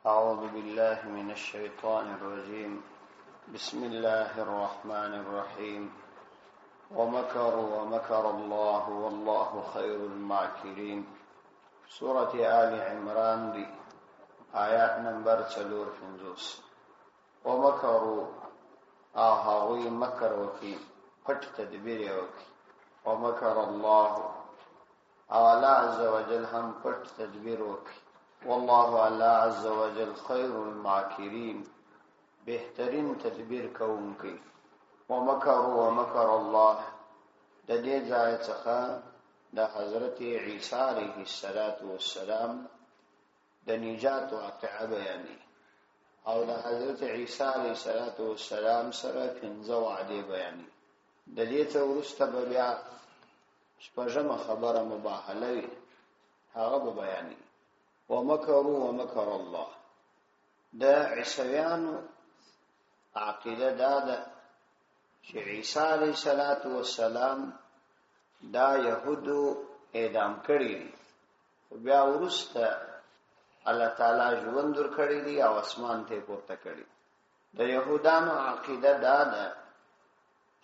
أعوذ بالله من الشيطان الرجيم. بسم الله الرحمن الرحيم. ومكروا ومكر الله والله خير الماكرين. سورة آل عمران دي آيات نمبر 4. ومكروا آهاوی مکر وکي پټ تدبیر وکي. ومكر الله الله عز وجل هم پټ تدبیر وکي. والله الله عز وجل خير الماكرين بهترین تدبیر کوونکی. ومكروا ومكر الله د دې ځای څخه د حضرت عیسی علیه السلام د نجات واقعه بیانې او د حضرت عیسی علیه السلام سره 15 وعده بیانې. د دې څخه وروسته بیا شپږمه خبره مباهله وي، هغه به بیانې. ومكروا ومكر الله د عیسویانو عقیده دا ده چې عیسی علیه السلام دا يهودو اعدام کړی دي، بیا وروسته الله تعالی ژوند ور کړی دی او اسمان ته پورته کړی. د يهودانو عقیده دا ده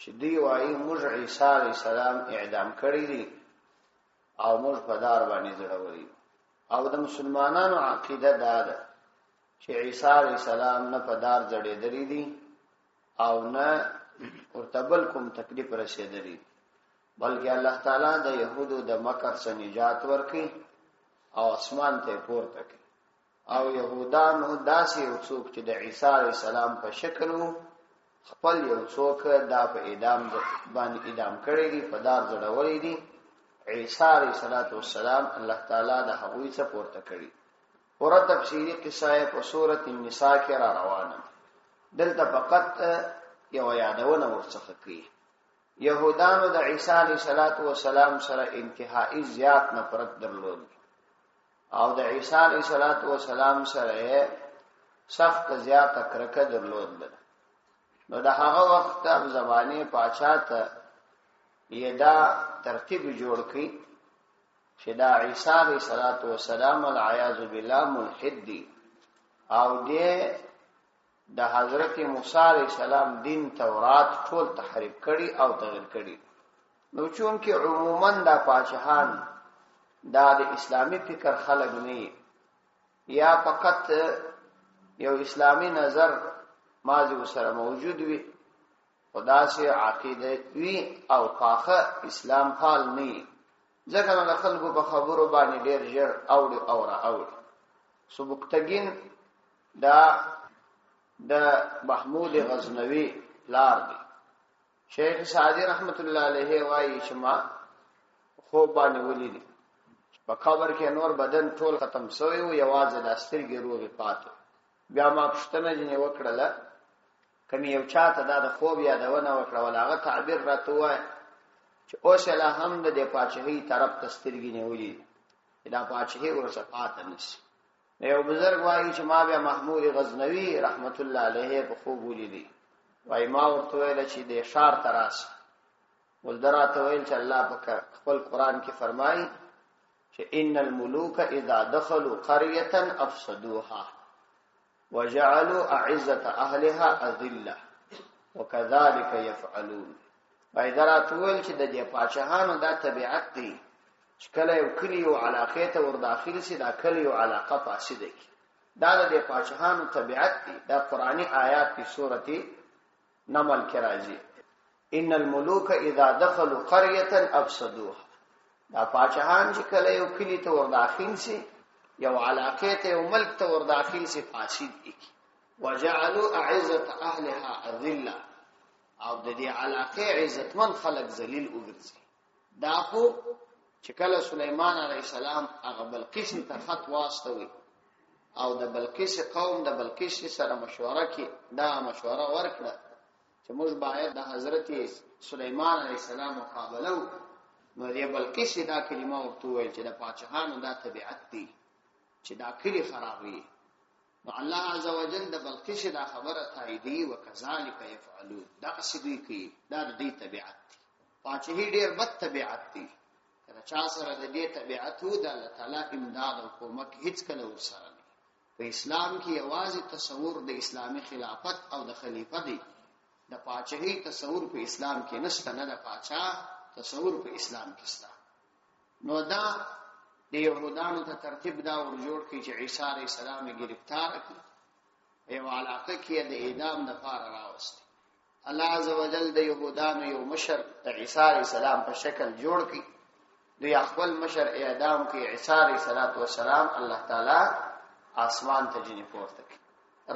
چې دی وايي موږ عیسی علیه السلام اعدام کړی دی او موږ په دار باندې ځړولې. او د مسلمانانو عقیده دا ده چې عیسی علیه السلام نه په دار ځړېدلی دي او نه ورته بل کوم تکلیف رسېدلی، بلکې الله تعالی د يهودو د مکر څخه نجات ورکړي او اسمان ته پورته کړي. او يهودانو داسې یو څوک چې د عیسی علیه السلام په شکل وو، خپل یو څوک دا په اعدام باندې اعدام کړی دی، په دار ځړولی دی. عیسی علیه السلام الله تعالی د هغوی څخه پورته کړي. پوره تفصیلی قصه په سورۃ النساء کې را روانه. دلته فقط یو یادونه ورڅخه کوي. يهودانو د عیسی علیه السلام سره انتهایی زیات نفرت درلود او د عیسی علیه السلام سره سخت زیات کرکه درلود. نو د هغه وخت د زمانه پاچا ته یدا ترتیب جوړ کړي چې دا عیسی علیه السلام العیاذ بالله ملحد دی او د حضرت موسی علیه السلام دین تورات ټول تحریف کړي او تغیر کړي. نو چون کې عموما دا پاچاهان دا د اسلامی فکر خلق نه یا فقط یو اسلامی نظر ماضی سره موجود وي، خدا سے عقیده وی او پاخه اسلام حال نه ځکه نو خلکو په خبرو باندې ډیر ژر اوړي. سبکتگین دا د محمود غزنوی لار دی. شیخ سعدی رحمت الله علیه وایي چې ما خوب باندې ولیدي په قبر کې نور بدن ټول ختم شوی او یوازې د سترګې روغې پاتې. بیا ما پښتنه جنې وکړله کني یو چاته دا د خوب یادونه وکړه ولاغه تعبیر راته وای چې اوس له هم د پاچهي طرف تسترګې نیولې دا پاچهي ورڅ پاتې نشي. یو بزرګ وایي چې ما بیا محمود غزنوی رحمت الله علیه په خوب ولیدي. وای ما ورته ویل چې د شار تراس ولدراته ویل چې الله په خپل قران کې فرمایي چې ان الملوک اذا دخلوا قريه افسدوها وجعلوا اعزه اهلها اذله وكذلك يفعلون. بایدرات ویل چې د دې پاچاهانو دا طبيعت دی چې کله یو کلیو علاقه ته ور داخل شي دا کلیو علاقه فاسده کی. دا د دې پاچاهانو طبيعت دی. دا قرآنی آیات په سورته نمل کې راځي ان الملوک اذا دخلوا قريه افسدوها. دا پاچاهان چې کله یو کلی ته ور داخل شي، یو علاقه ته یو ملک ته ور داخل شي، فاسد کی. وجعلوا اعزه اهلها اذله او د دې علاقه عزتمن خلق ذلیل وګرځي. دا خو چې کله سليمان عليه السلام هغه بلقیس ته خط واستوي او د بلقیس قوم د بلقیس سره مشوره کې دا مشوره ورکړه چې موږ باید د حضرت سليمان عليه السلام مقابله نو دې بلقیس دا کلمه ورته ویل چې د پاچاهانو دا طبيعت دی چې دا کلی خرابوي. نو الله عز وجل د بلقیس دا خبره تاییدی وکذالک یفعلون. دا قصدی کی دا د دې طبيعت دی. پاچاهي ډیر بد طبيعت دی. کله چا سره د دې طبيعت وو د الله تعالی امداد او کومک هیڅ کله ورسره نه. په اسلام کې یوازې تصور د اسلامي خلافت او د خلیفہ دی، د پاچاهي تصور په اسلام کې نشته، نه د پاچا تصور په اسلام کې شته. نو دا د يهودانو ته ترتیب دا ورجوړ کړي چې عیسی علیه السلام یې گرفتار کړ، یو علاقه کې د اعدام لپاره راوست. الله عزوجل د يهودانو یو مشر د عیسی علیه السلام په شکل جوړ کړي، دوی خپل مشر اعدام کړي. عیسی علیه السلام الله تعالی آسمان ته جنې پورته کړي.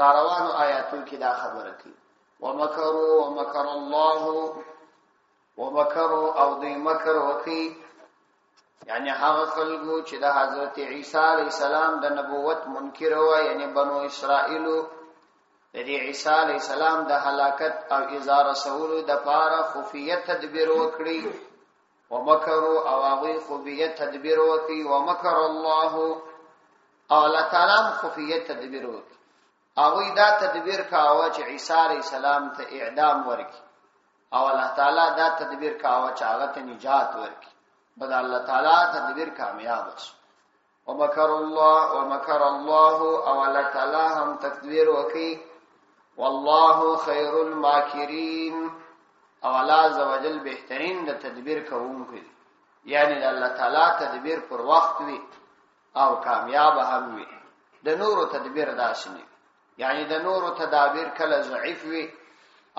را روانو آیاتو کې دا خبره کوي ومکروا ومکر الله، ومکروا او دوی مکر وکړي، یعنی هغه خلکو چې د حضرت عیسی علیه السلام د نبوت منکر و، یعنی بنو اسرائیل د عیسی علیه السلام د هلاکت او اظهار رسول د پاره خفیه تدبیر وکړي. ومکروا او هغه خفیه تدبیر وکړي. ومکر الله او الله تعالی خفیه تدبیر وکړي. هغه دا تدبیر کاوه چې عیسی علیه السلام ته اعدام ورکړي، او الله تعالی دا تدبیر کاوه چې هغه ته نجات ورکړي. بد الله تعالی تدبیر کامیاب شو. ومکر الله او الله تعالی هم تدبیر وکړي. والله خیر الماکرین، او الله عزوجل بهترین د تدبیر کوونکی دی، یعنی د الله تعالی تدبیر پر وخت وي او کامیاب هم وي. د نورو تدبیر داسې نه، یعنی د نورو تدابیر کله ضعیف وي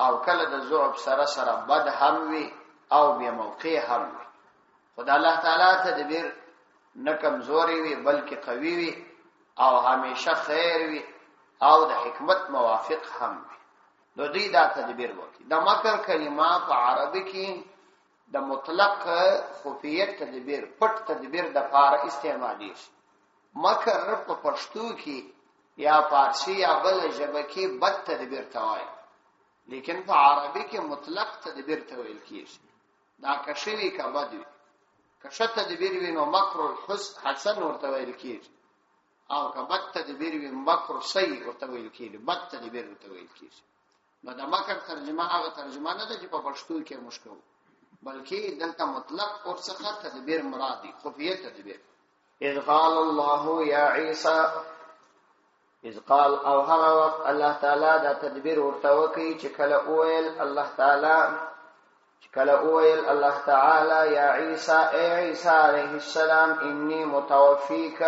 او کله د ضعف سره بد هم وي او بیا موقع هم وي. خدای الله تعالی تدبیر نه کمزوري وي بلکې قوي وي او همیشه خیر وي او د حکمت موافق هم وي. نو دوی دا تدبیر وکړي. د مکر کلمه په عربي کې د مطلق خفیه تدبیر، پټ تدبیر د پاره استعمالي شي. مکر په پښتو کې یا فارسی یا بل ژبه کې بد تدبیر ته وایي، لیکن په عربي کې مطلق تدبیر ته ویل کیږي. دا کشوي کا بد وي، کشه تدبیر وي نو مکر حسن ورته ویل کیږي، او که بد تدبیر وي مکر سیء ورته ویل کیږي، بد تدبیر ورته ویل کیږي. نو د مکر ترجمه هغه ترجمه نه ده چې په پښتو کې مشکل، بلکې دلته مطلق ورڅخه تدبیر مراد دی، خفیه تدبیر. اذ قال الله یا عیسی، اذ قال او هغه وخت الله تعالی دا تدبیر ورته وکړي چې کله اویل الله تعالی یا عیسی ای عیسی علیه السلام انی متوفیک،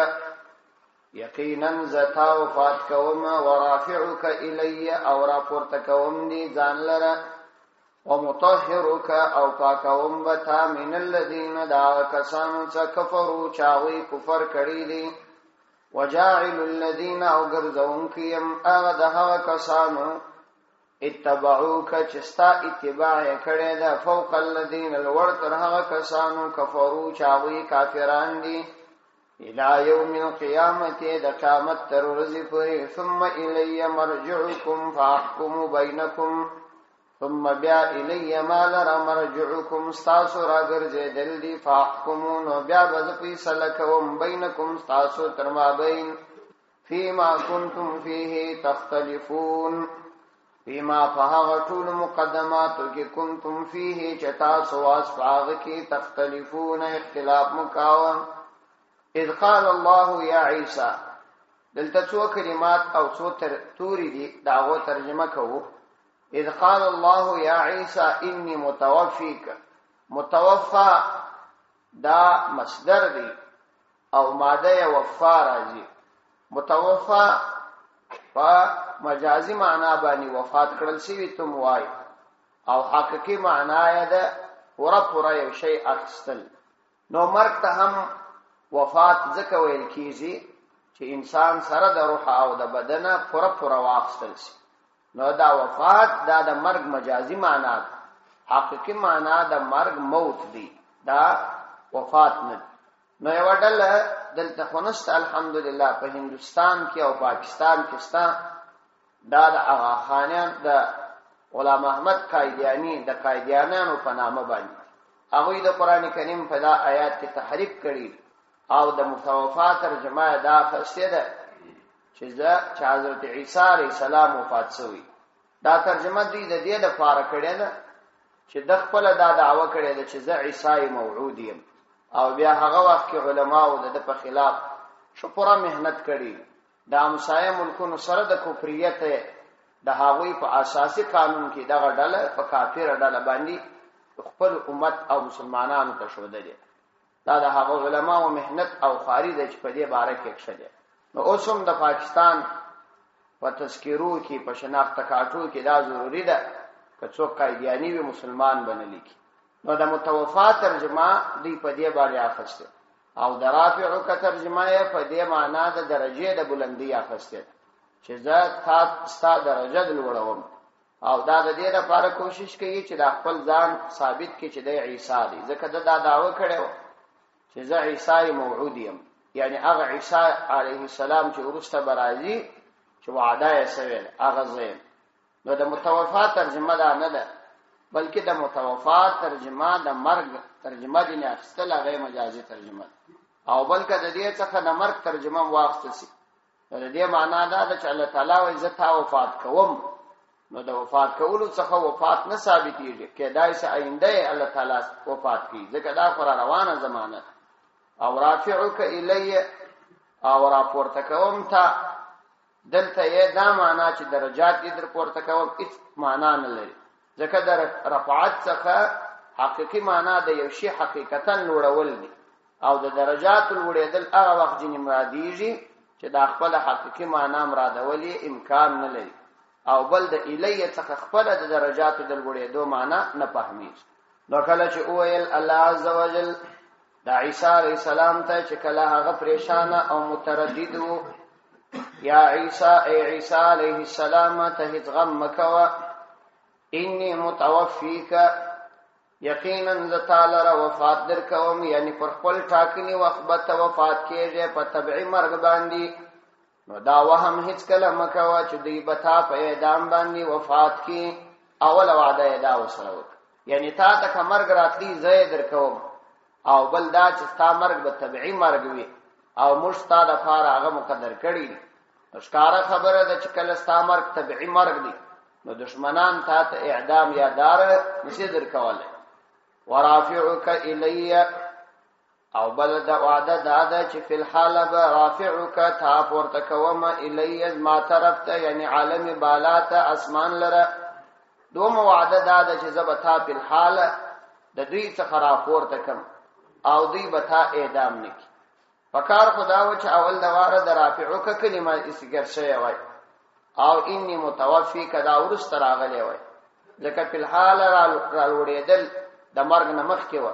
یقینا زتا وفات کوم، ورافعک الی او راپورته کوم دی ځان لره، ومطهرک او پاکوم بتا من الذین دا کسانو څخه کفروا چاوی کفر کړی دی، وجاعل الذین او ګرځون کیم هغه د هغه کسانو اتبعوک چستا اتباع کړی دا فوق الذین الور تر هغه کسانو کفروا چاوی کافران دي، الى یوم القیامت د قیامت تر ورځې پورې. ثم الی مرجعکم فاحکم بینکم، ثم بیا الی ما لرا مرجعکم ستاسو را ګرځېدل دي، فاحکمو نو بیا به فیصله کوم بینکم ستاسو تر مابین، فیما کنتم فیه تختلفون، فیما فهغه ټول مقدماتو کې کنتم فیه چې تاسو واس پاغه کې تختلفون اختلاف مکاوه. اذ قال الله یا عیسی، دلته څو کلمات او څو توري دي داغه ترجمه کوو. اذ قال الله یا عیسی انی متوفیک، متوفا دا مصدر دی او ماده وفا راځي. متوفا په مجازي معنا باندې وفات کړل شي تم وای، او حقيقي معنا یې ده پورا یو شی اخستل. نو مرګ ته هم وفات ځکه ویل کیږي چې انسان سره د روح او د بدن پورا واخستل شي. نو دا وفات دا د مرګ مجازي معنا ده، حقيقي معنا د مرګ موت دی، دا وفات نه. نو یو ډله دلته خونست الحمدلله په هندستان کې او پاکستان کې ستا دا د آغا خانیان د غلام احمد قائدیانی د قائدیانانو په نامه باندې هغه د قران کریم په دا آیات کې تحریف کړي، او د متوفا ترجمه دا خسته ده چې حضرت عیسی علیه السلام وفات شوی. دا ترجمه دوی د دې لپاره کړي ده چې د خپل دا دعوه کړي ده چې زه عیسی موعود یم، او بیا هغه وخت کې علماو د په خلاف شو پورا مهنت کړي، د همسایه ملکونو سره د کفریت د هغوی په اساسي قانون کې دغه ډله په کافر ډله باندې خپل امت او مسلمانانو ته ښودلې. دا د هغو علماو مهنت او خواري ده چې په دې باره کې کښلې. نو اوس هم د پاکستان په تذکیرو کې په شناخته کارتو کې دا ضروري ده که څوک قایدیاني وي مسلمان بنلی کی. نو د متوفا ترجمه دی په دې باندې اخسته او د رافعو کا ترجمه یې په دې معنا د درجه د بلندی اخسته چې زه تا ستا درجه لوړوم او دا د دې لپاره کوشش کوي چې د خپل ځان ثابت کړي چې د عیسی دی. ځکه دا دعوه کړو چې زه عیسی موعود یم، یعنی هغه عیسی علیه السلام چې ورسته برازي چې وعده یې سویل هغه زین. نو د متوفا ترجمه دا نه ده، بلکې د متوفا ترجمه د مرګ ترجمه دي نه اخستل، هغه مجازي ترجمه او بلکې د دې څخه د مرګ ترجمه واخستل شي. د دې معنا دا ده چې الله تعالی وایي زه تا وفات کوم. نو د وفات کولو څخه وفات نه ثابتېږي، کېدای شي آینده الله تعالی وفات کړي، ځکه دا خو روانه زمانه. او رافعک الی او را پورته کوم ته، دلته یې دا معنا چې درجات دې در پورته کوم هیڅ معنا نه لري، ځکه د رفعت څخه حقيقي معنا د یو شی حقیقتا لوړول دي او د درجات لوړېدل هغه وخت جن مرادیږي چې د خپل حقيقي معنا مرادولې امکان نه لري او بل د الیه څخه خپل د درجات د لوړېدو معنا نه فهمي. نو کله چې اویل الله عزوجل د عیسی علیه السلام ته چې کله هغه پریشان او متردد وو، یا عیسی ای عیسی علیه السلام ته هیڅ غم مکوه، انی متوفیک یقینا ز تعالی را وفات در کوم، یعنی پر خپل ټاکلي وخت به وفات کېږي په طبيعي مرګ باندې. نو دا وهم هیڅ کله مکوه چې دوی به تا په اعدام باندې وفات کی. اول وعده دا وسره وکړه، یعنی تا ته مرګ راتلی زه در کوم، او بل دا چې ستا مرګ به طبيعي مرګ وي او موږ ستا د پاره هغه مقدر کړی. ښکاره خبره ده چې کله ستا مرګ طبيعي مرګ دی نو دشمنان تا ته اعدام یا دار نشي در کوله. ورافعک الی او بل دا وعده دا چې فی الحال به رافعک تا پورته کوم الی ما طرف ته، یعنی عالم بالا ته اسمان لره. دوم وعده دا چې زبتا فی الحال د دوی څخه را پورته کم او دوی به تا اعدام نکي. فکار خدا و چې اول دواره د رافعک کلمه استګر شوی وای او انی متوفی کدا ورست راغلی وای، ځکه په الحال را لوړېدل د مرګ نه مخکې و.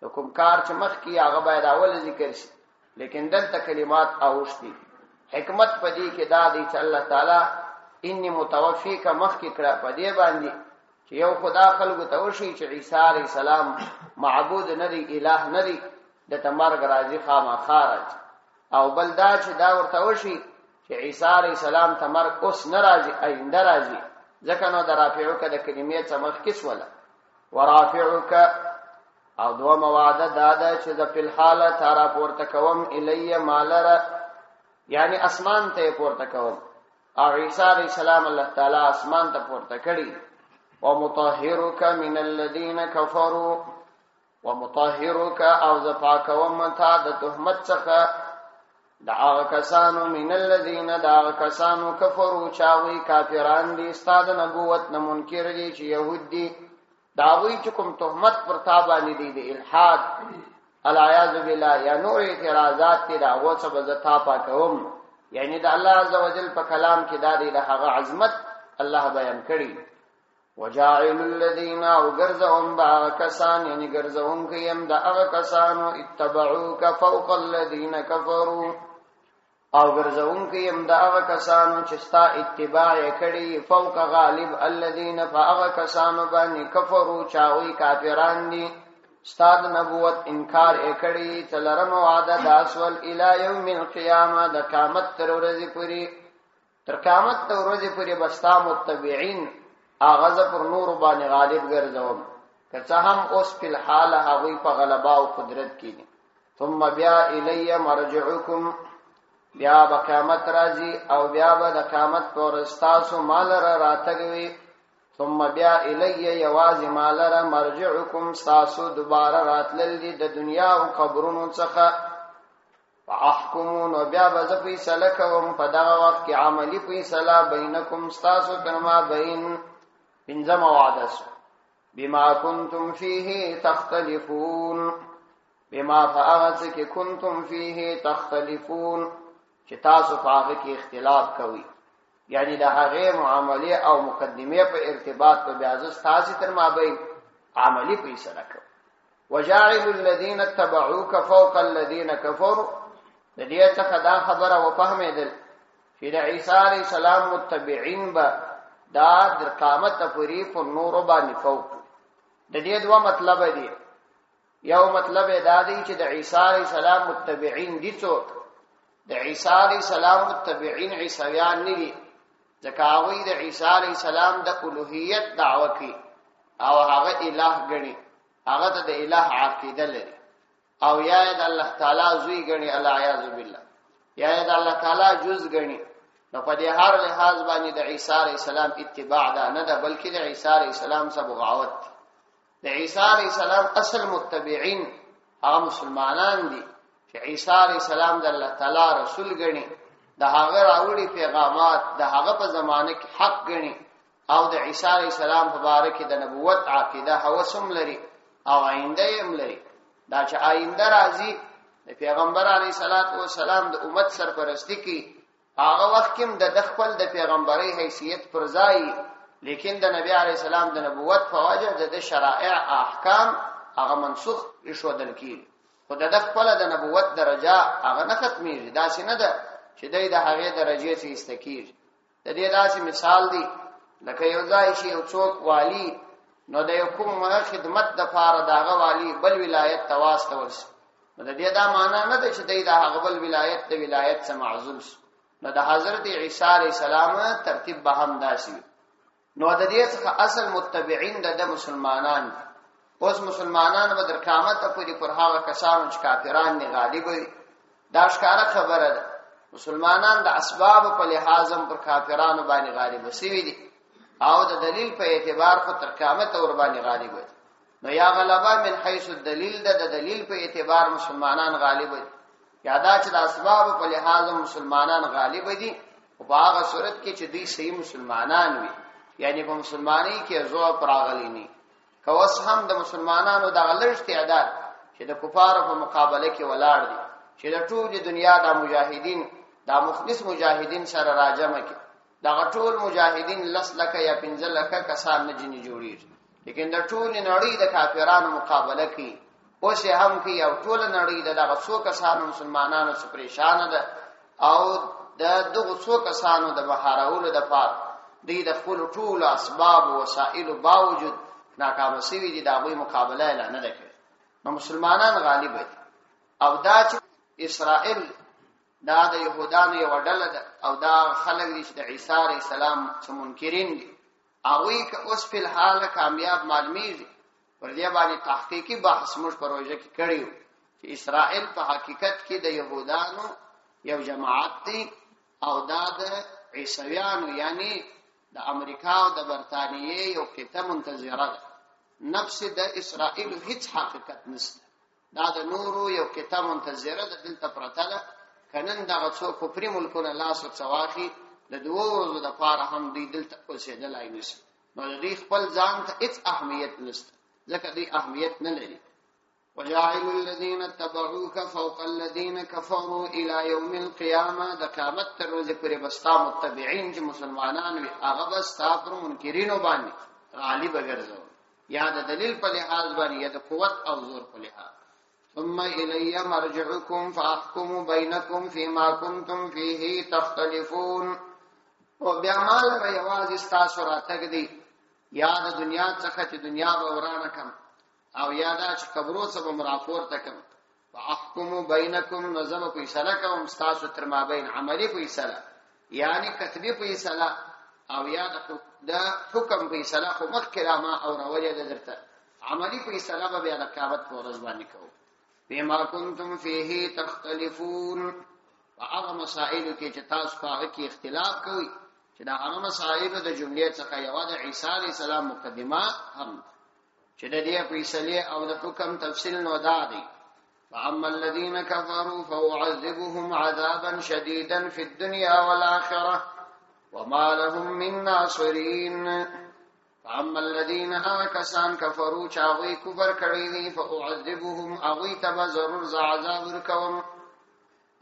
د کوم کار چې مخکې هغه باید اول ذکر شي، لیکن دلته کلمات اوښتي. حکمت پدې کې دا دی چې الله تعالی انی متوفی کا مخکې کړه پدې باندې چې یو خدا خلقو ته وشي چې عیسی علیه السلام معبود نه دی، الہ نه دی، د تمرګ راځي خامخارج. او بل دا چې دا ورته وشي چې عیسی علیه السلام تمرګ اوس نه راځي، آینده راځي، ځکه نو د رافعک د کلمې څخه مخکې ولا ورافعک. او دوه وعده دا چې د په حاله تارا پورته کوم الیه مالره، یعنی اسمان ته پورته کوم. او عیسی علیه السلام الله تعالی اسمان ته پورته کړي. ومطهرک من الذين كفروا، ومطهرک او ز پاکوم تا د تهمت څخه د هغه کسانو من الذين د هغه کسانو کفروا چاوي کافران دي، استاد نبوت نه منکر دي چې يهود دي. داوی چې کوم تهمت پر تا باندې دي د الحاد العیاذ بالله یا نور اعتراضات دي، دا هغه څه به تا پاکوم. یعنی د الله عزوجل په کلام کې دا دی د هغه عظمت الله بیان کړي. وجاعل الذين غرزهم باكسان، یعنی غرزهم کيم دا هغه کسانو اتبعوك فوق الذين كفروا، او غرزهم کيم دا هغه کسانو چې ستا اتباع کړي فوق غالب الذين فهغه کسانو باندې کفروا چاوي کافران دي، ستا د نبوت انکار کړي. تلرم وعده داسول الى يوم القيامه، د قیامت تر ورځې پورې، تر قیامت تر ورځې پورې بستا متبعين اغاز پر نور باندې غالب ګرځوم، که څه هم اوس په حال هغه په غلبا او قدرت کې دي. ثم بیا الی مرجعکم، بیا به قیامت راځي او بیا به د قیامت پر استاسو مال را راتګوي. ثم بیا الی یواز مال را مرجعکم، استاسو دوباره راتلل دي د دنیا او قبرونو څخه. فاحکمون بیا بز فیصله کوم په دغه وخت کې عملی فیصله بینکم استاسو کنما بین پنځم وعده بما کنتم فیه تختلفون بما فاغت کې کنتم فیه تختلفون چې تاسو په هغه کې اختلاف کوي یعنی د هغه معاملې او مقدمه په ارتباط په بیاز تاسو تر مابین عملی فیصله کوي وجاعل الذين اتبعوك فوق الذين كفروا د دې څخه دا خبره و فهمیدل چې د عیسی علی السلام متبعین به دا د قیامت پورې په نور باندې فوق د دې دوه مطلب دي یو مطلب دا دی چې د عیسی علی السلام متبعین دي څوک د عیسی علی السلام متبعین عیسویان نه دي ځکه هغه د عیسی علی السلام د الوهیت دعوه کوي او هغه الہ ګڼي هغه ته د الہ عقیده لري او یا د الله تعالی زوی ګڼي العیاذ بالله یا د الله تعالی جز ګڼي نو په دې هر لحاظ باندې د عیسی علی السلام اتباع ده نه ده بلکې د عیسی علی السلام سره بغاوت د عیسی علی السلام اصل متبعین هغه مسلمانان دي چې عیسی علی السلام د الله تعالی رسول ګڼي د هغه راوړي پیغامات د هغه په زمانه کې حق ګڼي او د عیسی علی السلام په باره کې د نبوت عقیده هوسم لري او آینده هم لري دا چې آینده راځي د پیغمبر علی السلام د امت سرپرستی کوي هغه وخت کې د خپل د پیغمبري حیثیت پر ځای لیکن د نبی علی السلام د نبوت په وجه د شرائع احکام هغه منسوخ شودل کیږي خو د خپل د نبوت درجه هغه نه ختمېږي دا څنګه ده چې د هغه درجه څخه استکیږي د دې داسې مثال دی لکه یو ځای شي یو څوک والی نو د کوم خدمت د فار داغه والی بل ولایت تواس ورس نو د دې دا معنی نه ده چې د هغه بل ولایت د ولایت څخه معزول نو د حضرت عیسی علیه السلام ترتیب به هم داسي نو د دې څخه اصل متبعین د مسلمانان اوس مسلمانان به در قیامت پورې پر هغه کسانو چې کافران نه غالب وي دا ښکاره خبره ده مسلمانان د اسباب په لحاظ پر کافرانو باندې غالب وسوي دي او د دلیل په اعتبار خو تر قیامت اور باندې غالب وي نو یا غلبا من حيث الدلیل د دلیل په اعتبار مسلمانان غالب دي یادا چې د اسباب په لحاظ مسلمانان غالب دي او په هغه صورت کې چې دوی صحیح مسلمانان وي یعنی په مسلمانی کې زو پراغلی نه کوس هم د مسلمانانو د غلط تعداد چې د کفارو په مقابله کې ولاړ دي چې د ټول دنیا د مجاهدین د مخلص مجاهدین سره راجمه کې دا ټول مجاهدین لسلکه یا 15 لکه کسان نه جنې جوړیږي لیکن د ټول نړۍ د کافرانو مقابله کې اوس هم کې او ټول نړۍ دغه څو کسانو مسلمانانو سره پریشان ده او د دغه څو کسانو د بهارولو د پات د خپل ټول اسباب او وسایل باوجود ناکام شوي دي دغه مقابله اعلان نه کړي نو مسلمانان غالب دي او دا چې اسرائیل دا د يهودانو یو ډله ده او دا خلک دي چې د عیسی علی السلام څخه منکرین دي هغه که اوس په حال کامیاب معلومیږي پر دې باندې تحقیقي بحث موږ پروژه کې کړیو چې اسرائیل په حقیقت کې د يهودانو یو جماعت دي او دا د عیسویانو یعنی د امریکا او د برتانیې یو کته منتظره ده نفس د اسرائیل هیڅ حقیقت نشته دا د نورو یو کته منتظره ده دلته پرته ده کنن دغه څو کفري ملکونه لاس وڅواخي د دوه ورځو د پاره هم دوی دلته اوسېدلای نشي نو دوی خپل ځان ته هیڅ اهمیت نشته ځکه دوی اهمیت نه لري وجاعل الذين اتبعوك فوق الذين كفروا الى يوم القيامه د قیامت تر ورځې پورې بستا متبعين چې مسلمانان وي هغه بستا پر منکرینو باندې غالب ګرځو یا د دلیل په لحاظ باندې یا د قوت او زور په لحاظ ثم إلي مرجعكم فأحكم بينكم فيما كنتم فيه تختلفون او بیا مال ریواز استاسو راتګ دی یا د دنیا څخه چې دنیا به ورانه کم او یا دا چې قبرو څخه مرافور تکم فأحكم بينكم نظم فیصله کوم استاسو تر ما بین عملی فیصله یعنی کتبی فیصله او یا د حکم فیصله خو مخکرامه او راوجه درته عملی فیصله به بیا د قیامت په ورځ باندې کوو بما كنتم فيه تختلفون وهغه مسائل کې چې تاسو په کې اختلاف کوي چې دا هغه مسائل د جملې څخه یو د عیسی علی السلام مقدمه هم چې د دې فیصله او د حکم تفصیل نو دا دی فأما الذين كفروا فأعذبهم عذابا شديدا في الدنيا والآخرة وما لهم من ناصرين. فأما الذين كسان كفروا چاوي كفر کړي فأعذبهم اغوي تبا ضرور عذاب ورکوم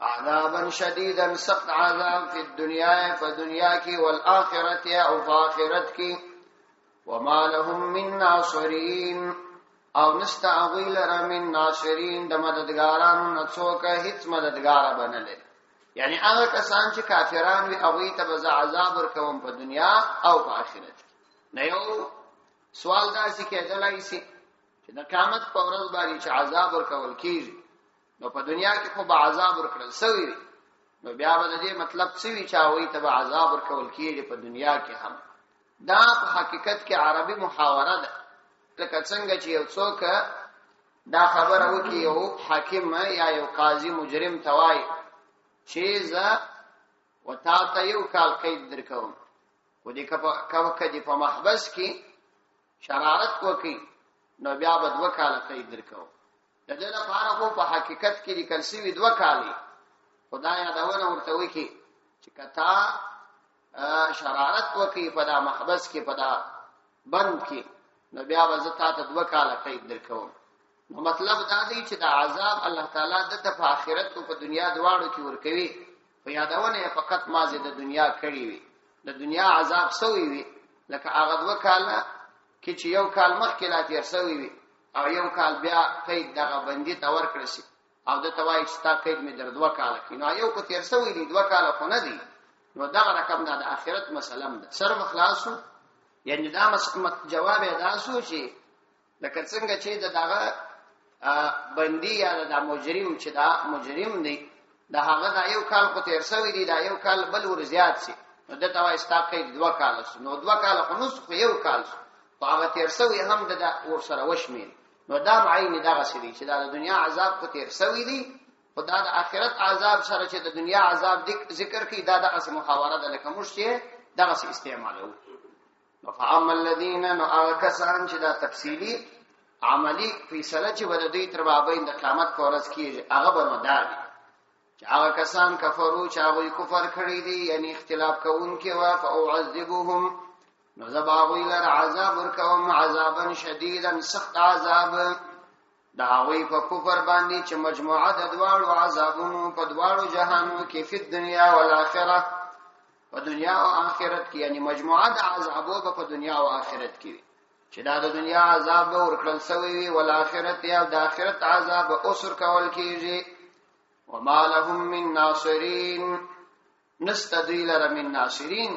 عذابا شديدا سخت عذاب في الدنيا فدنيا کی والآخرة او فآخرت کی وما لهم من ناصرين او نستا اغوی لرا من ناصرین د مددگارانو نڅوک هیڅ مددگار بنل. یعنی هغه کسان چې کافران وي اغوی ته به عذاب ورکوم په دنیا او په آخرت. نه یو سوال داسې کېدلای شي چې د قیامت په ورځ باندې چې عذاب ورکول کیږي نو په دنیا کې خو به عذاب ورکړل سوی نو بیا به د دې مطلب څه وي چې اغوی ته به عذاب ورکول کیږي په دنیا کې هم. دا په حقیقت کې عربي محاوره ده. لکه څنګه چې یو څوک دا خبره وکي یو حاکم یا یو قاضي مجرم توای چې زه وتا ته یو کال قید درکوم خو دې کدی په محبس کې شرارت وکي نو بیا به 2 کال قید درکوم. د دې لپاره خو په حقیقت کې لیکل شوی 2 کال خدای یادونه ورته وکي چې کتا شرارت وکي په دا محبس کې په دا بند کې نو بیا وزتا ته 2 کال قید درکوم. نو مطلب دا دی چې دا عذاب الله تعالی د په آخرت او په دنیا دواړو کې ورکوي. په یادونه فقط مازه د دنیا کړی وي. د دنیا عذاب سوی وي لکه هغه 2 کال کې چې یو کال مخکې لا تیر سوی وي او یو کال بیا قید دغه بندي ته ورکړل شي او د توای چې تا قید می در 2 کال کې نو یو کو تیر سوی دي 2 کال خو نه دي. نو دغه رقم د آخرت مسلم ده سر مخلاصو. یعنی دا جواب ادا شو چې لکه څنګه چې دغه بندي یا د مجرم چې دا مجرم دی دا هغه دا یو کال کو تیر سوی دی دا یو کال بل ور زیات شي نو د توای ستا قید 2 کال نو 2 کال خو نو خو یو کال خو هغه تیر سوی هم د ور سره وشمیر. نو دا معین دغه سړي چې د دنیا عذاب کو تیر سوی دی خدا د آخرت عذاب سره چې د دنیا عذاب ذکر کی دا دغه محاوره ده لکه مشته دغه استعمالو. فاما الذين كسان چې دا تفصیلی عملی فیصله چې ود دوی تر بابین د قیامت کورس کیږي هغه به مداري چې هغه کسان کفرو چې هغه کفر کړی دي یعنی اختلاف کوونکي وا فاعذبهم نو زباوی لر عذاب ورکوم عذابا شدیدا سخت عذاب دا هغوی په کفر باندې چې مجموعه د دواړو عذابونو په دواړو جهانو کې په دنیا او آخرت په دنیا او آخرت کې یعنی مجموعه د عذابو په دنیا او آخرت کې چې دا د دنیا عذاب ورکړل شوی وي او آخرت یا د آخرت عذاب اوسر کول کیږي. وما لهم من ناصرین نستدیل لر من ناصرین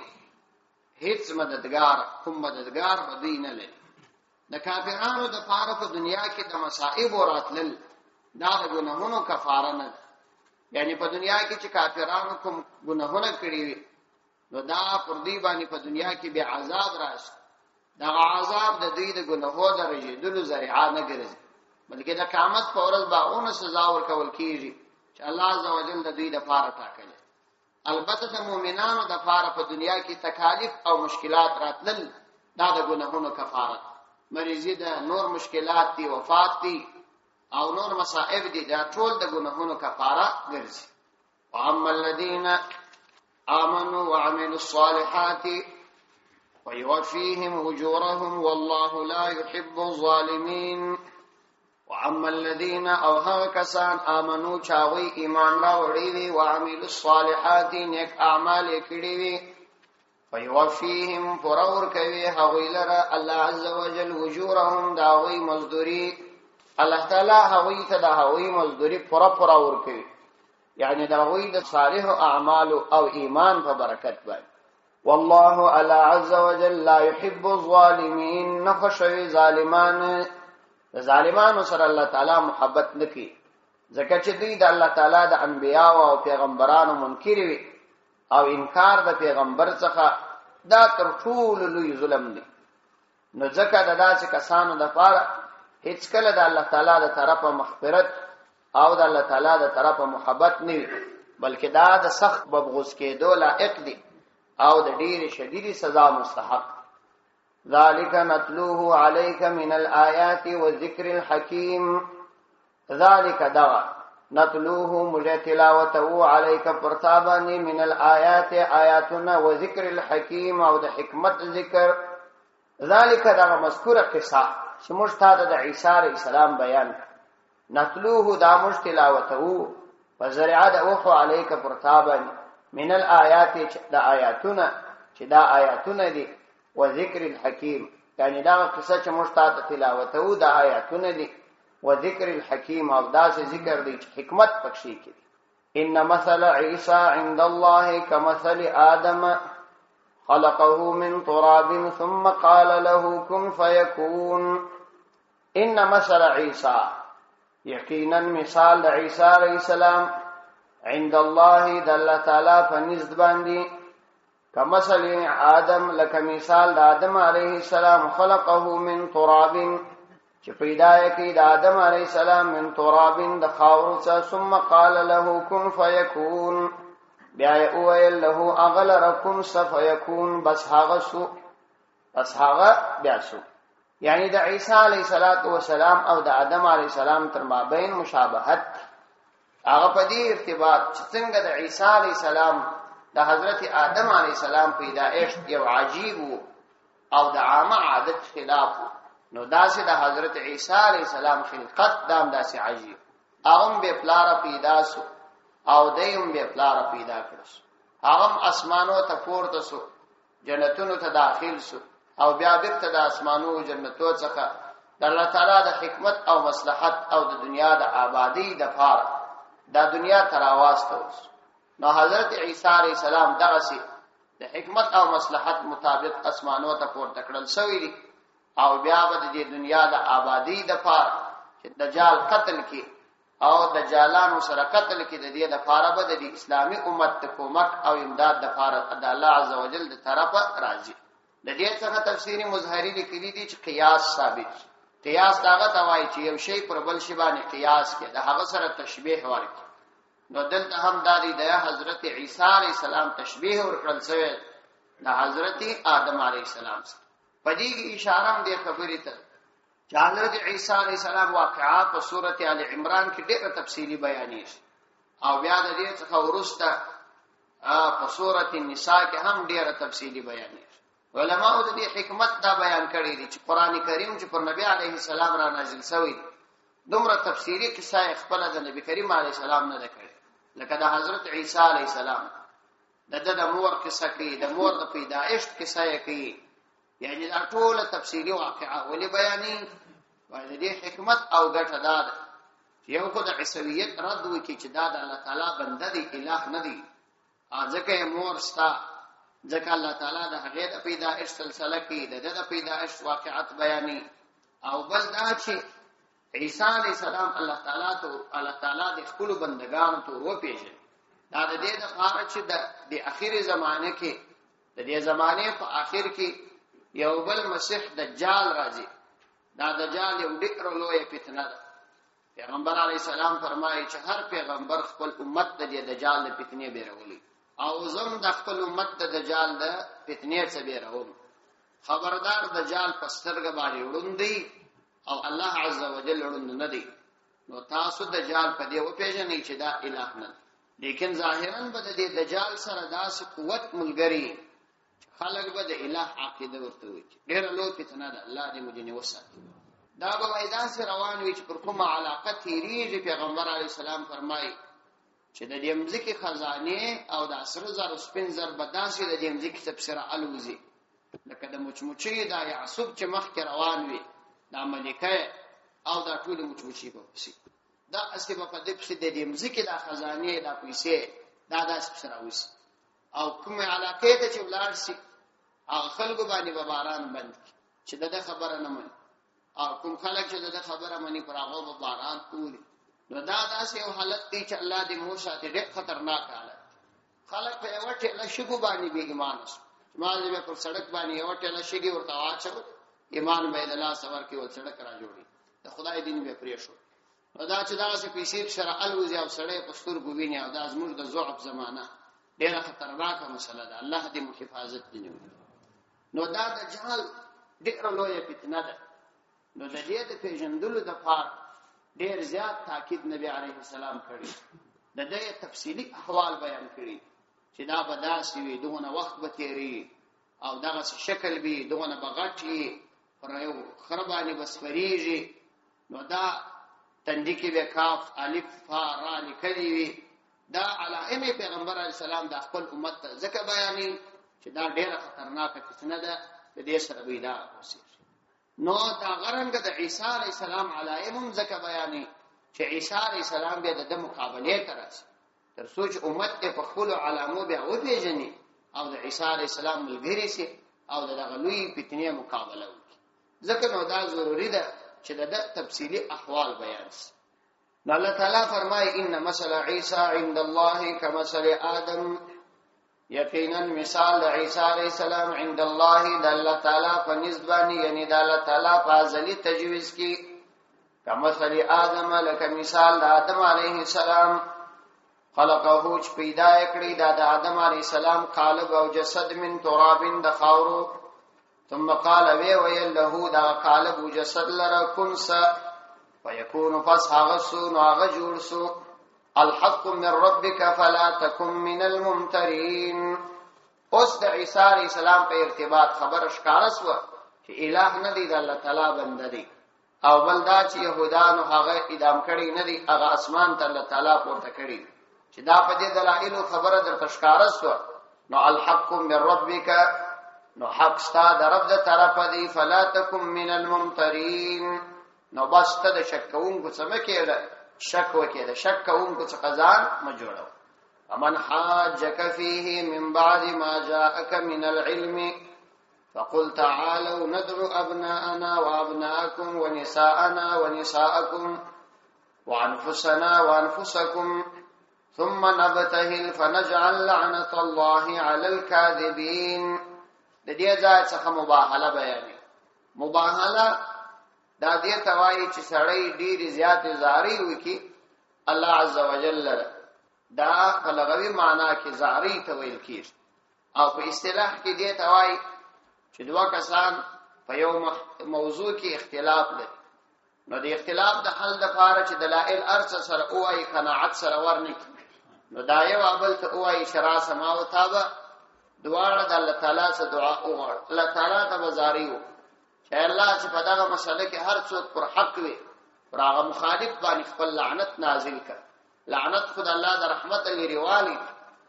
هیڅ مددگار کوم مددگار بدوی نه لري. د کافرانو د پاره په دنیا کې د مصائب وراتل دا د ګناهونو کفاره نه یعنی په دنیا کې چې کافرانو کوم ګناهونه کړی وي نو دا پر دی باندې په دنیا کې به عذاب راشي. دا عذاب د دې د ګناهو درجه دلو ذریعہ نه ګرځي بلکې د قیامت په ورځ باغونه سزا ورکول کیږي چې الله عزوجل د دې لپاره ټاکلي. البته د مؤمنانو د لپاره په دنیا کې تکالیف او مشکلات راتلل دا د ګناهونو کفاره مریضی ده نور مشکلات دي وفات دي او نور مصائب دي دا ټول د ګناهونو کفاره ګرځي. واما الذين آمنوا وعملوا الصالحات ويوفيهم أجورهم والله لا يحب الظالمين. واما الذين كسان آمنوا چاوي ایمان راوړي وي وعملوا الصالحات نیک اعمال کړي وي فيوفيهم فرور کوي هغوی لره الله عز وجل اجورهم داوي مزدوري الله تعالی هغوی ته دا هغوی مزدوري پورا ور کوي یعنی دا هغوی د صالح اعمال او ایمان په برکت باندې. والله على عز وجل لا يحب الظالمين نخشوي ظالمان سره الله تعالی محبت نکي ځکه چې دوی د الله تعالی د انبیاء او پیغمبرانو منکر وي او انکار د پیغمبر څخه دا تر ټولو لوی ظلم دی. نو ځکه د داسې کسانو د پاره هیڅ کله د الله تعالی د طرفه مغفرت او د الله تعالی د طرفه محبت نه وي بلکې دا د سخت بغض کېدو لایق دي او د ډېر شدید سزا مستحق. ذالک نتلوه علیک من الآیات والذکر الحکیم ذالک دغه نتلوه مجھے تلاوته علیک پرتابانی من الآیات آیاتنا و ذکر الحکیم او د حکمت ذکر. ذالک دغه مذکوره قصه چې موږ ته د عیسی علیه السلام بیان نتلوه دا موږ تلاوته په ذریعه د اوحو علیک پرتابانی من الآیات د آیاتنا چې دا آیاتونه دي و ذکر الحکیم یعنی دا قصه چې موږ ته تلاوته دا آیاتونه دي و ذکر الحکیم او دا سے ذکر دی حکمت پکشی کی. ان مثل عیسی عند الله كمثل آدم خلقه من تراب ثم قال له كن فيكون. ان مثل عیسی یقینا مثال عیسی علیہ السلام عند الله دل تعالی فنزد باندی كمثل آدم لك مثال آدم علیہ السلام خلقه من تراب چې پیدا یې د آدم علیه السلام من تراب د خاورو څخه ثم قال له كن فيكون بیا یې وویل له اغلرکم فيكون بس هغه بیا شو. یعنی د عیسی علیه السلام او د آدم علیه السلام تر مابین مشابهت هغه په دې ارتباط چې څنګه د عیسی علیه السلام د حضرت آدم علیه السلام پیدائش یو عجیب او د عامه عادت خلاف نو داسې د حضرت عیسی علیہ السلام خلقت دام داسې عجیب. هغه به پلار پیدا سو او دیم به پلار پیدا کړو. هغه اسمانو ته پورته سو جنتونو ته داخل سو او بیا بیرته د اسمانو جنتو څخه د الله تعالی د حکمت او مصلحت او د دنیا د آبادی د فار د دنیا تر आवाज ته وس. نو حضرت عیسی علیہ السلام دغه د حکمت او مصلحت مطابق اسمانو ته پورته کړل سوی دي او بیا به د دنیا د آبادی د پار چې دجال قتل کی او دجالانو سره قتل کی د دې د پاره به د اسلامي امت ته کومک او امداد د پاره د الله عزوجل د طرفه راځي. د دې څخه تفسیری مظهری لیکلي دي چې قیاس ثابت. قیاس داغه توای چې یو شی پر بل شی باندې قیاس کې د هغه سره تشبیه ورکړي. نو دلته هم دادی د حضرت عیسی علیه السلام تشبیه ورکړل شوی د حضرت آدم علیه السلام سره. پدې کې اشاره هم دې خبرې ته چې حضرت عیسی علیه السلام واقعات په سورته ال عمران کې ډېر تفصیلی بیانې او بیا د دې څخه ورسته په سورته النساء کې هم ډېر تفصیلی بیانې. علماء د دې حکمت دا بیان کړی دي چې قران کریم چې پر نبی علیه السلام را نازل شوی دومره تفصیلی قصه خپل د نبی کریم علیه السلام نه ده کړې لکه د حضرت عیسی علیه السلام د مور قصه کې د مور د پیدائش قصه کې یعنی دا ټول تفصیلی واقعا ولې بیانې وایي د حکمت او ګټه ده چې یو کو د عیسویت رد وکړي چې دا د الله تعالی بنده دی الہ نه دی ځکه مور ستا ځکه الله تعالی د هغه د پیدائش سلسله کې د پیدائش واقعات بیانې او بل دا چې عیسی علیہ السلام الله تعالی د خپل بندگانو ته وپیژني. دا د دې د لپاره چې د اخیری زمانه کې د دې زمانه په اخر کې یو بل مسیح دجال راځي. دا دجال یو ډېر لوی فتنه ده. پیغمبر علیه السلام فرمایي چې هر پیغمبر خپل امت د دجال د فتنې بیرولي او زم د خپل امت د دجال د فتنې څخه بیرول. خبردار دجال پسترګ باندې وړوندي او الله عز وجل وړوند نه دی. نو تاسو دجال په دې وپیژنئ چې دا الہ نه، لیکن ظاهرا به د دجال سره داسې قوت ملګری خلق به د الہ عقیده ورته وي. ډېر لوی فتنه ده، الله دې موږ نه وساتي. دا به میدان سره روان وي چې پر کومه علاقه تیریږي. پیغمبر علیه السلام فرمایي چې د دې مځکې خزانه او د سره زر سپین زر بداسي د دې مځکې تفسیره الوزي لکه د مچمچي دا یعصب چې مخ کې روان وي دا ملکه او دا ټول مچمچي په پسې دا اسبه په دې پسې د دې مځکې د خزانه د پیسې دا د تفسیره وسی او کومه علاقه ته چې ولار شي هغه خلکو باندې باران بند چې دا خبره نه مانی او کوم خلک چې دا خبره مانی پر هغه باران پوری. نو دا داسې یو حالت دی چې الله دې موږ ساتي. ډېر خطرناک حالت. خلک په یو ټیله شګو باندې بې ایمان شي. مال دې پر سړک باندې یو ټیله شګي ورته واچو ایمان به الله سور کې ول سړک را جوړي د خدای دین به پرې شو. نو دا چې دا څه پیسې شرع الوزي او سړی په سترګو ویني او دا زموږ د ضعف زمانہ ډېر خطرناکه مسله ده. الله دې مو حفاظت دي. نو دا د جهل ډېر لوی فتنه ده. نو د دې د پیژندلو د پاره ډیر زیات تاکید نبی عليه السلام کړی د دې تفصیلی احوال بیان کړی چې دا بداسي وي دغه وخت به تیری او دغه شکل به دغه بغټي پر یو خرباني بسفریږي نو دا تندې کې به کاف الف فا را لیکلي وي دا علائم پیغمبر علیه السلام د خپل امت ته ځکه بیانې چې دا ډیره خطرناکه فتنه ده د دې سره ویدا اوسې نو دا غرنګ د عیسی علیه السلام علائم ځکه بیانې چې عیسی علیه السلام به د مقابله ترسي تر سوچ امت ته په خپل علامو به او پیژني او د عیسی علیه السلام ملګری سي او د غلوی فتنې مقابله وکړي ځکه نو دا ضروری ده چې د تفصیلی احوال بیان شي نو الله تعالی فرمایي ان مثل عیسی عند الله کمثل آدم یقینا مثال د عیسی علیه السلام عند الله د الله تعالی په نسبانی یعنی د الله تعالی په ازلی تجویز کې کمثل آدم لکه مثال د آدم علیه السلام خلقه چې پیدا کړی د آدم علیه السلام قالب او جسد من تراب د خاورو ثم قال وی له دا قالب او جسد لره كن س ويكون فصحغسو ناغ جوړسو الحق من ربك فلا تكن من الممترين اوس د عیسی علیه السلام په ارتباط خبر اشکارس و چې الہ نه دی د الله تعالی بنده دی او بل دا چې يهودانو هغه ادام کړي نه دی هغه اسمان ته الله تعالی پورته کړي چې دا په دې دلایل خبره در تشکارس و نو الحق من ربك نو حق ستا د رب د طرف دی فلا تکم من الممترین نو بس ته د شک کوونکو څخه مکیږي شک وکړه شک کوونکو څخه ځان ما جوړو ومن حاجك فيه من بعد ما جاءك من العلم فقل تعالوا ندعو ابناءنا وابناءكم ونساءنا ونساءكم وانفسنا وانفسكم ثم نبتهل فنجعل لعنة الله على الكاذبين د دې ځای څخه مباهله بیانې مباهله دا دې توای چې سړی ډیر زیات زاری وکي الله عزوجل دا په لغوي معنا کې زاری ته ویل کیږي او په اصطلاح کې دې توای چې دوه کسان په یو موضوع کې اختلاف لري نو د اختلاف د حل لپاره چې دلائل ارث سره اوای قناعت سره ورني نو دا یو ابل ته اوای شرع سما او تابه دواړه د الله تعالی سره دعا وغواړي الله تعالی ته وزاریو چې الله چې په دغه مسله کې هر څوک پر حق وي پر هغه مخالف باندې خپل لعنت نازل کړي لعنت خدای الله د رحمت لريوالي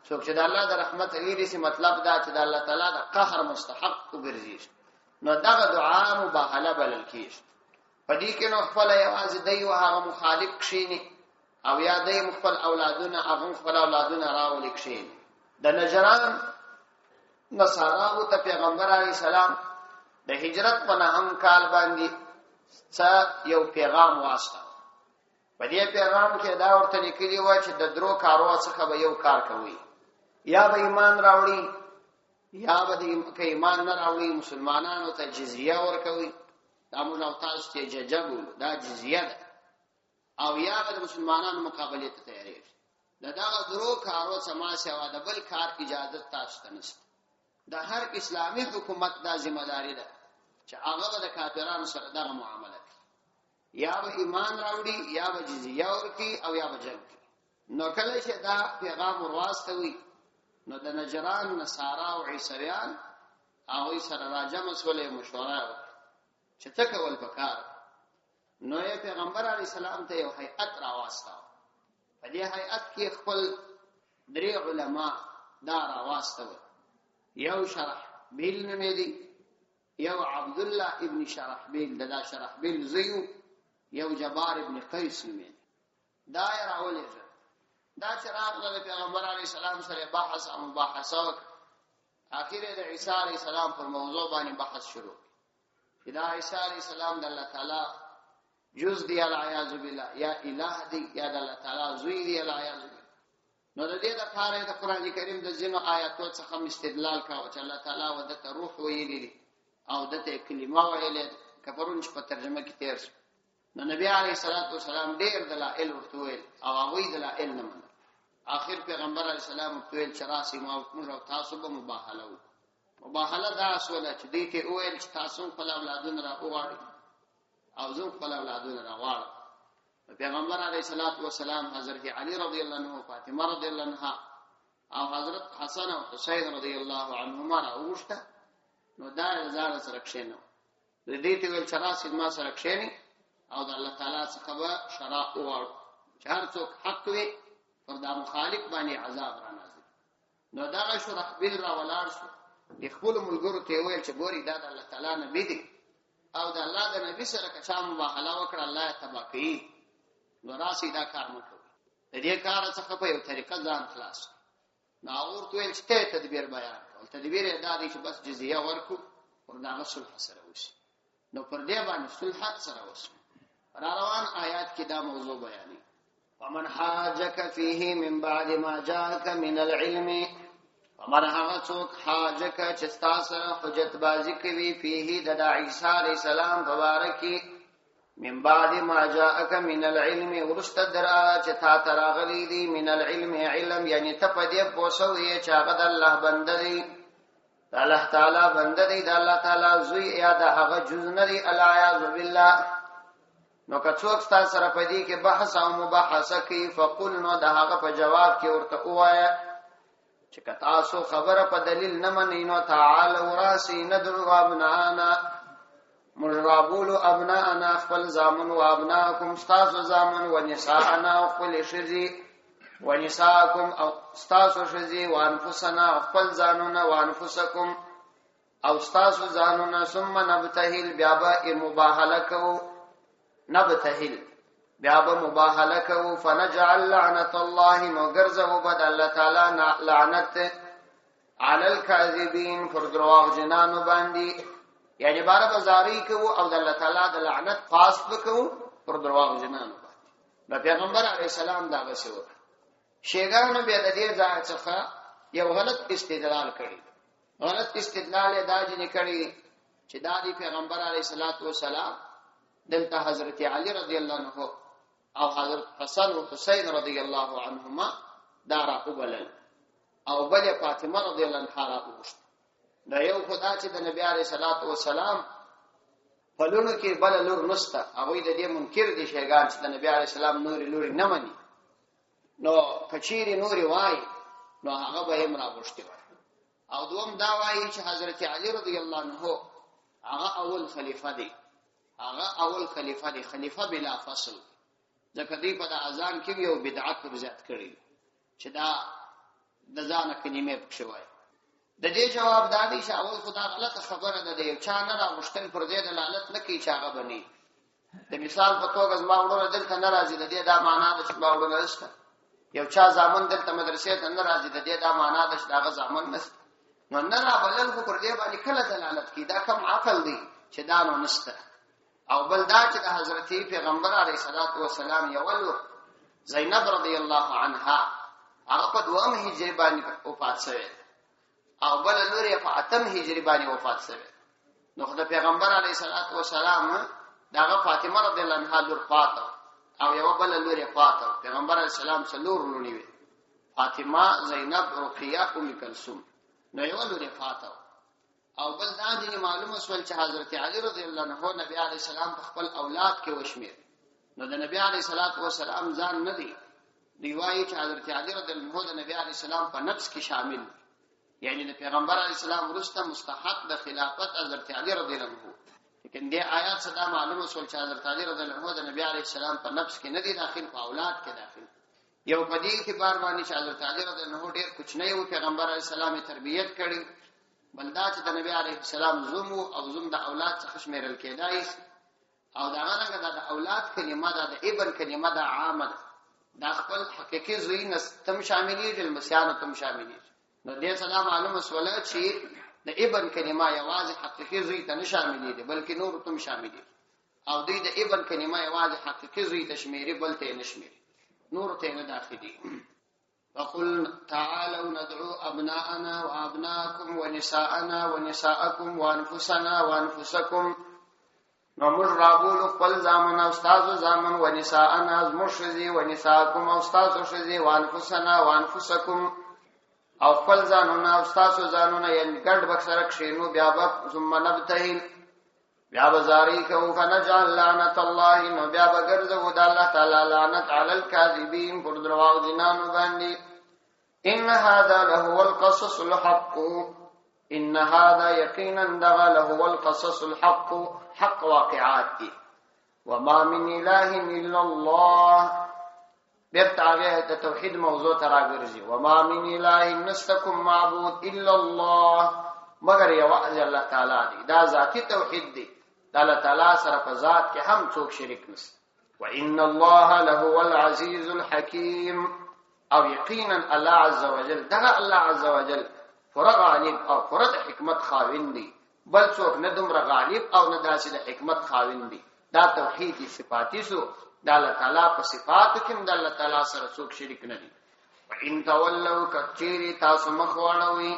څوک چې د الله د رحمت لري سي مطلب دا چې د الله تعالی د قهر مستحق وګرځي نو دغه دعا مباهله بلل کیږي په دې کې نو خپل یوازې دی او هغه مخالف کښینی او یا دی خپل اولادونه هغه خپل اولادونه راولي کښینی د نجران نصاراو ته پیغمبر علی السلام د هجرت په نهم کال باندې یو پیغام واسطه په دې پیغام کې دا ورته لیکلی و چې د درو کارو څخه به یو کار کوي یا به ایمان راوړي یا به د ایمان نه راوړي مسلمانانو ته جزیه ورکوي دا موږ او تاسو ته ججبو دا جزیه ده او یا به مسلمانانو مقابله ته تیاری دا درو کارو سما سوا د بل کار اجازه تاسو ته نشته د هر اسلامی حکومت دا ذمہ داری ده چې هغه د کافرانو سره دغه معامله کوي یا به ایمان راوړي یا به جزیه ورکړي او یا به جنگ کوي نو کله چې دا پیغام ورواستوي نو د نجران نصارا او عیسویان هغه سره راجم مسولې مشوره وکړه چې څه کول پکار نو یې پیغمبر علی السلام ته یو هیئت راواسته په دې هیئت کې خپل درې علما دا راواسته یو شرحبیل نومې دی یو عبد الله ابن شرحبیل دا شرحبیل زیو یو جبار ابن قیس نومې دا یې راولې دا چې راغله پیغمبر علی السلام سره بحث او مباحثه اخیره د عیسی علی السلام پر موضوع باندې بحث شروع دا عیسی علی السلام د الله تعالی جز دی العیاذ بالله یا الہ دی یا د الله تعالی زوی دی العیاذ بالله نو د دې لپاره د قران کریم د ځینو آیاتو څخه استدلال کاوه چې الله تعالی ودته روح ویلی او دته کلمه ویلې کفرون چې په ترجمه کې تیر شو نو نبی علیه الصلاۃ والسلام ډېر دلایل ورته ویل او هغه دلایل نه منل اخر پیغمبر علیه السلام ویل چې راسي ما او تاسو به مباهله مباهله دا سوال چې دې کې ویل چې تاسو خپل اولادونه را وغواړي او زه خپل اولادونه را غواړم پیغمبر علیه الصلاۃ والسلام حضرت علی رضی الله عنه، فاطمه رضی الله عنها او حضرت حسن او حسین رضی الله عنهما راوښته. نو دا ځان سره کښینو د دې ته ویل شراسي ما سره کښینی او د الله تعالی څخه به شرع وواړو چې هر څوک حق وي پر دا مخالف باندې عذاب را نازل. نو دا شرحبیل را ولاړ شو، د خپل ملګرو ته ویل چې ګوري دا د الله تعالی نبی دی او د الله د نبی سره که چا مباهله وکړه الله یې تباه کوي، نو راسي دا کار مه کوئ. د دې کار څخه په یو طریقه ځان خلاص. نو هغه ورته ویل چې ته تدبیر بیان کړه. تدبیر یې دا دی چې بس جزیه ورکړو پر دغه صلح سره وشي. نو پر دې باندې صلح سره وشي. را روان آیات کې دا موضوع بیانې. ومن حاجك فيه من بعد ما جاءك من العلم، ومن هغه څوک حاجك چې ستاسو حجت بازی کوي فيه د عیسی علیه السلام مبارکي من بعد ما جاءك من العلم ورست درا چې تا تراغلی دي من العلم علم، یعنی ته په دې پوسوي چې هغه د الله بنده دی، د الله تعالی بنده دی، د الله تعالی زوی یا د هغه جز نه دی، العیاذ بالله. نو که څوک تاسو سره په دې کې بحث او مباحثه کوي فقل، نو د هغه په جواب کې ورته وایا چې که تاسو خبره په دلیل نه منئ نو تعالوا راسي ندعو ابناءنا، مجرابولو ابناءنا خپل زامن و ابناءکم ستاسو زامن و نساءنا خپل شزي و نساءکم او ستاسو شزي و انفسنا خپل زانونا و انفسکم او ستاسو زانونا، ثم نبتهل بیا به مباهله کو، نبتهل بیا به مباهله کو، فنجعل لعنت الله، نو ګرځو بد الله تعالی لعنت علی الکاذبین پر دروغ جنانو باندې، یعنی بار بازاری کو او د الله تعالی د لعنت خاص وکړو پر دروغ جنانو باندې. د پیغمبر علیه السلام دا غسو شیګانو به د دې ځای څخه یو غلط استدلال کړي. غلط استدلال دا جن کړي چې دا دی پیغمبر علیه السلام دلته حضرت علی رضی الله عنه او حضرت حسن او حسین رضی الله عنهما دا راقبل او بل فاطمه رضی الله عنها راوښت. دا یو خدا چې د نبی عليه الصلاه والسلام په لونو کې بل لور نسته، هغه د دې منکر دي شیګان چې د نبی عليه السلام نور لوري نه مني. نو کچيري نور وای نو هغه به هم راوښتي وای. او دوم دا وایي چې حضرت علی رضی الله عنه هغه اول خلیفہ دی، هغه اول خلیفہ دی، خلیفہ بلا فصل. ځکه دی په اذان کې یو بدعت زیات کړی چې دا د ځان کلمې پکښې وای. د دې جواب دا دی چې اول خدا غلطه خبره ده، یو چا نه راغشتل پر دې دلالت نه کوي چې هغه بني. د مثال په توګه زما وړونه دلته نه راځي، د دې دا معنا ده چې ما وړونه نشته. یو چا ځامن دلته مدرسې ته نه راځي، د دې دا معنا ده چې هغه ځامن نشته. نو نه رابلل خو پر دې باندې کله دلالت کوي، دا کوم عقل دی چې دا نو نشته. او بل دا چې د حضرت پیغمبر علیه الصلاۃ والسلام یو ولور زینب رضی الله عنها هغه په 2 هجری باندې وفات شوه او بل لور یې په 8 هجری باندې وفات شوه. نو خدای پیغمبر علیه الصلاۃ والسلام داغه فاطمه رضی الله عنها لور فاطمه او یو بل لور یې فاطمه. پیغمبر علیه السلام څلور لونی وي، فاطمه، زینب، رقیه، ام کلثوم. نو یو لور یې فاطمه او بل دا دې معلومه سول چې حضرت علی رضی الله عنه نبی علیه السلام په خپل اولاد کې وشمیر. نو د نبی علیه الصلاۃ والسلام ځان نه دی، دی وایي چې حضرت علی رضی الله عنه د نبی علیه السلام په نفس کې شامل دی، یعنی د پیغمبر علیه السلام وروسته مستحق د خلافت حضرت علی رضی الله عنه. لیکن دې آیات صدا معلومه سول چې حضرت علی رضی الله عنه د نبی علیه السلام په نفس کې نه دی داخل، په اولاد کې داخل. یو په دې اعتبار باندې چې حضرت علی رضی الله عنه ډېر کوچنی و، پیغمبر علیه السلام یې تربیت کړی. بلدا چې د نبی علیه السلام زوم او زوم د اولاد څخه شمیرل کېدای او دا غره د اولاد کلمه د ابن کلمه د عامه د خپل حقيقي زوی نستم شاملې د مسیانو تم شاملې. نو دې صدا معلومه سواله چې د ابن کلمه یوازې حقيقي زوی ته نه شاملې دي بلکې نور تم شاملې، او دې د ابن کلمه یوازې حقيقي زوی ته شمیرې بل ته نه شمیرې، نور ته نه داخلي. وقل تعالوا ندعو أبناءنا وأبناءكم ونساءنا ونساءكم وأنفسنا وأنفسكم. نمر رابول قل زامن أستاذ زامن ونساءنا مرشزي ونساءكم أستاذ شزي وأنفسنا وأنفسكم او قل زانونا أستاذ زانونا ين قرد بكسرك شينو بيابك ثم نبتهل بیا بزاری کو فنجعل لعنت الله نو بیا بگرزو د الله تعالی لعنت علی الکاذبین پر درواغ جنانو باندې ان هذا له القصص الحق ان هذا یقینا دغه له القصص الحق حق واقعات دي وما من اله الا الله بیرته د توحید موضوع تراګرځي وما من اله نستکم معبود الا الله مگر یو الله تعالی دی دا ذاتی توحید دی دا الله تعالی سره په ذات کې هم څوک شریک نشته وان الله له العزيز الحكيم او یقینا الله عز وجل دغه الله عز وجل فرغ غالب او فرغ حکمت خاوند دی بل څوک نه دومره غالب او نه داسې د حکمت خاوند دی دا توحید صفاتی سو دا الله تعالی په صفاتو کې د الله تعالی سره څوک شریک نه دي وان تولوا کثیر تاسو مخواړوي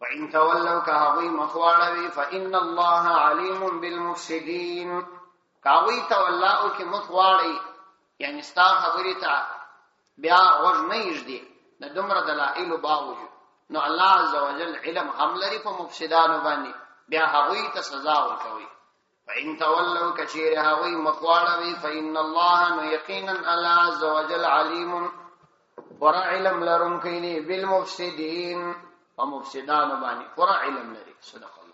وان تولوا كهوي مخواړوي فان الله عليم بالمفسدين کاوي تولاو کې مخواړي یعنی ستا خبرې ته بیا ور نه یږدي د دومره دلایل باوجود نو الله عز وجل علم هم لري په مفسدانو باندې بیا هغوی ته سزا ورکوي فإن تولوا كثير هوي مخواړوي فإن الله نو یقینا الله عز وجل عليم ورع علم لرم کینی بالمفسدين ومفسدان باندې ورع علم لري صدق الله